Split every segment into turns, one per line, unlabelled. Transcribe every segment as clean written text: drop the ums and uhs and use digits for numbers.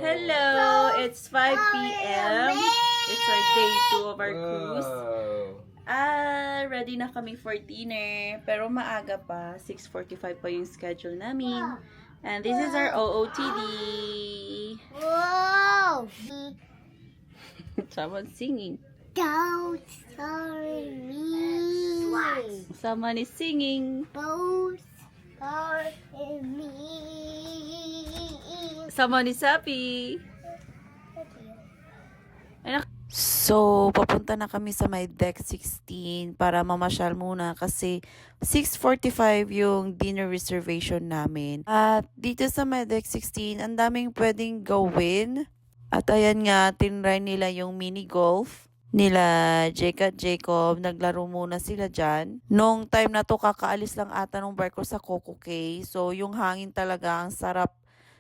Hello! It's 5 p.m. It's our day 2 of our cruise. Ready na kami for dinner. Pero maaga pa. 6:45 pa yung schedule namin. And this is our OOTD.
Whoa!
Someone's singing.
Don't sorry me.
Someone is singing.
Don't sorry me.
Someone is happy. So, papunta na kami sa may deck 16 para mamasyal muna kasi 6:45 yung dinner reservation namin. At dito sa may deck 16, ang daming pwedeng gawin. At ayan nga, tinry nila yung mini golf nila Jake at Jacob. Naglaro muna sila dyan. Nung time na to, kakaalis lang ata ng barko sa Coco Cay. So, yung hangin talaga, ang sarap.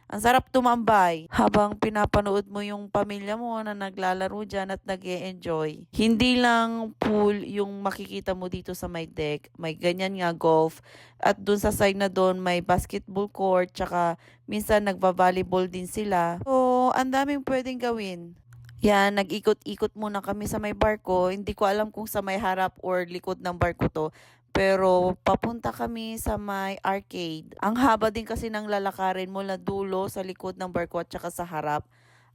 Ang sarap tumambay habang pinapanood mo yung pamilya mo na naglalaro dyan at nag-e-enjoy. Hindi lang pool yung makikita mo dito sa may deck. May ganyan nga golf. At dun sa side na dun may basketball court. Tsaka minsan nagba-volleyball din sila. So, ang daming pwedeng gawin. Yan, nag-ikot-ikot muna kami sa may barko. Hindi ko alam kung sa may harap or likod ng barko to. Pero papunta kami sa may arcade. Ang haba din kasi ng lalakarin mula dulo sa likod ng barko at saka sa harap.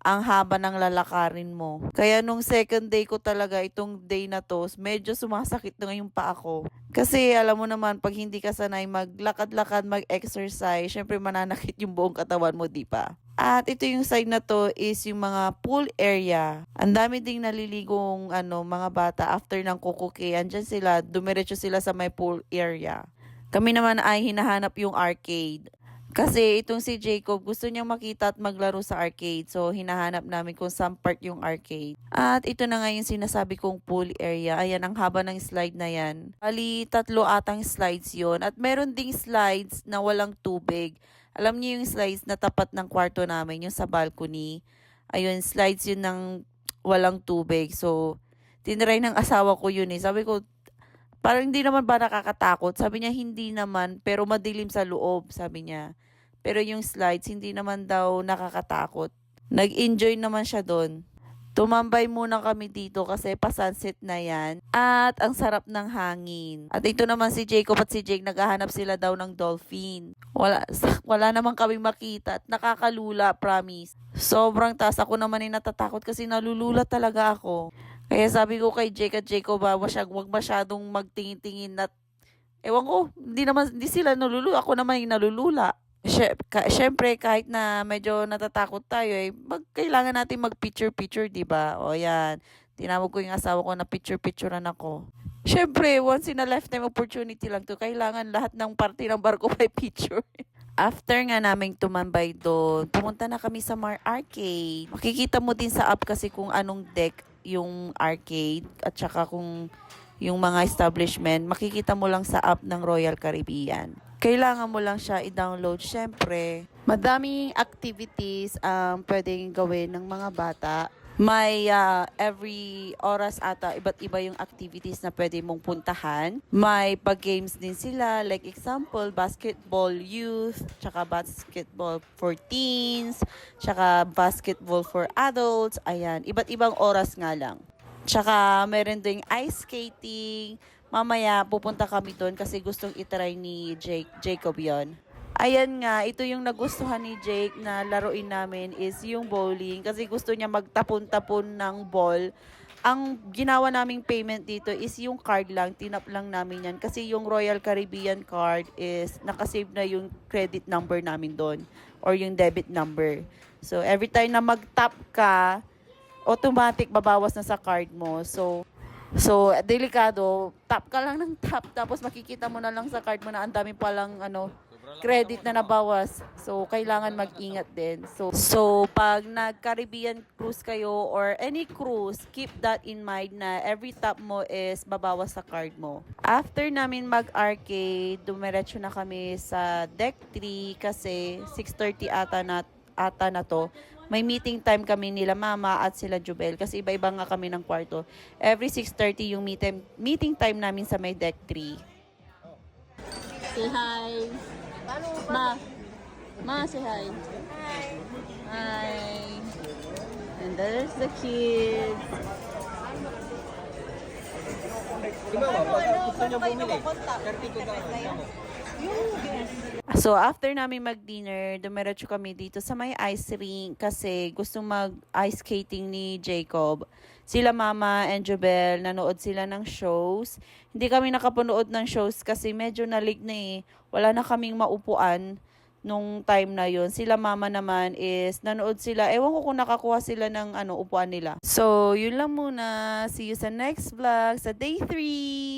Ang haba ng lalakarin mo. Kaya nung second day ko talaga, itong day na to, medyo sumasakit na yung paa ko. Kasi alam mo naman, pag hindi ka sanay maglakad-lakad, mag-exercise, syempre mananakit yung buong katawan mo, di ba? At ito yung side na to is yung mga pool area. Ang dami ding naliligong mga bata after ng Coco Cay. Andyan sila, dumiretso sila sa may pool area. Kami naman ay hinahanap yung arcade. Kasi itong si Jacob gusto niyang makita at maglaro sa arcade. So hinahanap namin kung saan part yung arcade. At ito na nga yung sinasabi kong pool area. Ayan, ang haba ng slide na yan. Bali, 3 atang slides yon. At meron ding slides na walang tubig. Alam niyo yung slides na tapat ng kwarto namin, yung sa balcony. Ayun, slides yun ng walang tubig. So, tinry ng asawa ko yun eh. Sabi ko, parang hindi naman ba nakakatakot? Sabi niya, hindi naman, pero madilim sa loob, sabi niya. Pero yung slides, hindi naman daw nakakatakot. Nag-enjoy naman siya doon. Tumambay muna kami dito kasi pa-sunset na yan. At ang sarap ng hangin. At ito naman si Jacob at si Jake, naghahanap sila daw ng dolphin. Wala naman kami makita at nakakalula, promise. Sobrang taas. Ako naman ay natatakot kasi nalulula talaga ako. Kaya sabi ko kay Jake at Jacob, wag masyadong magtingin-tingin at ewan ko, hindi sila nalulula. Ako naman yung nalulula. Siyempre, kahit na medyo natatakot tayo, kailangan natin mag-picture-picture, diba? O yan, tinawag ko yung asawa ko na picture-picturean ako. Siyempre, once in a lifetime opportunity lang to. Kailangan lahat ng parte ng barko may picture. After nga naming tumambay doon, pumunta na kami sa Mar Arcade. Makikita mo din sa app kasi kung anong deck yung arcade at saka kung yung mga establishment, makikita mo lang sa app ng Royal Caribbean. Kailangan mo lang siya i-download. Syempre, madaming activities ang pwedeng gawin ng mga bata. May every oras ata, iba't iba yung activities na pwede mong puntahan. May pag-games din sila. Like example, basketball youth, tsaka basketball for teens, tsaka basketball for adults. Ayan, iba't ibang oras nga lang. Tsaka meron ding ice skating. Mamaya pupunta kami doon kasi gustong itry ni Jacob yon. Ayan nga, ito yung nagustuhan ni Jake na laruin namin is yung bowling kasi gusto niya magtapon-tapon ng ball. Ang ginawa naming payment dito is yung card lang, tinap lang namin yan kasi yung Royal Caribbean card is nakasave na yung credit number namin doon or yung debit number. So every time na mag-tap ka, automatic babawas na sa card mo. So, delikado, tap ka lang ng tap, tapos makikita mo na lang sa card mo na ang dami palang credit na nabawas. So, kailangan mag-ingat din. So pag nag-Caribbean cruise kayo or any cruise, keep that in mind na every tap mo is babawas sa card mo. After namin mag-arcade, dumiretso na kami sa deck 3 kasi 6:30 ata na to. May meeting time kami nila mama at sila Jubel kasi iba-iba nga kami ng kwarto. Every 6:30 yung meeting time namin sa may deck 3. Say hi. Ma, say hi. Hi. Hi. And there's the kids. So, after namin mag-dinner, dumiretso kami dito sa may ice rink kasi gusto mag-ice skating ni Jacob. Sila Mama and Jobel, nanood sila ng shows. Hindi kami nakapanood ng shows kasi medyo na-late na eh. Wala na kaming maupuan nung time na yon. Sila Mama naman is nanood sila. Ewan ko kung nakakuha sila ng upuan nila. So, yun lang muna. See you sa next vlog sa day 3.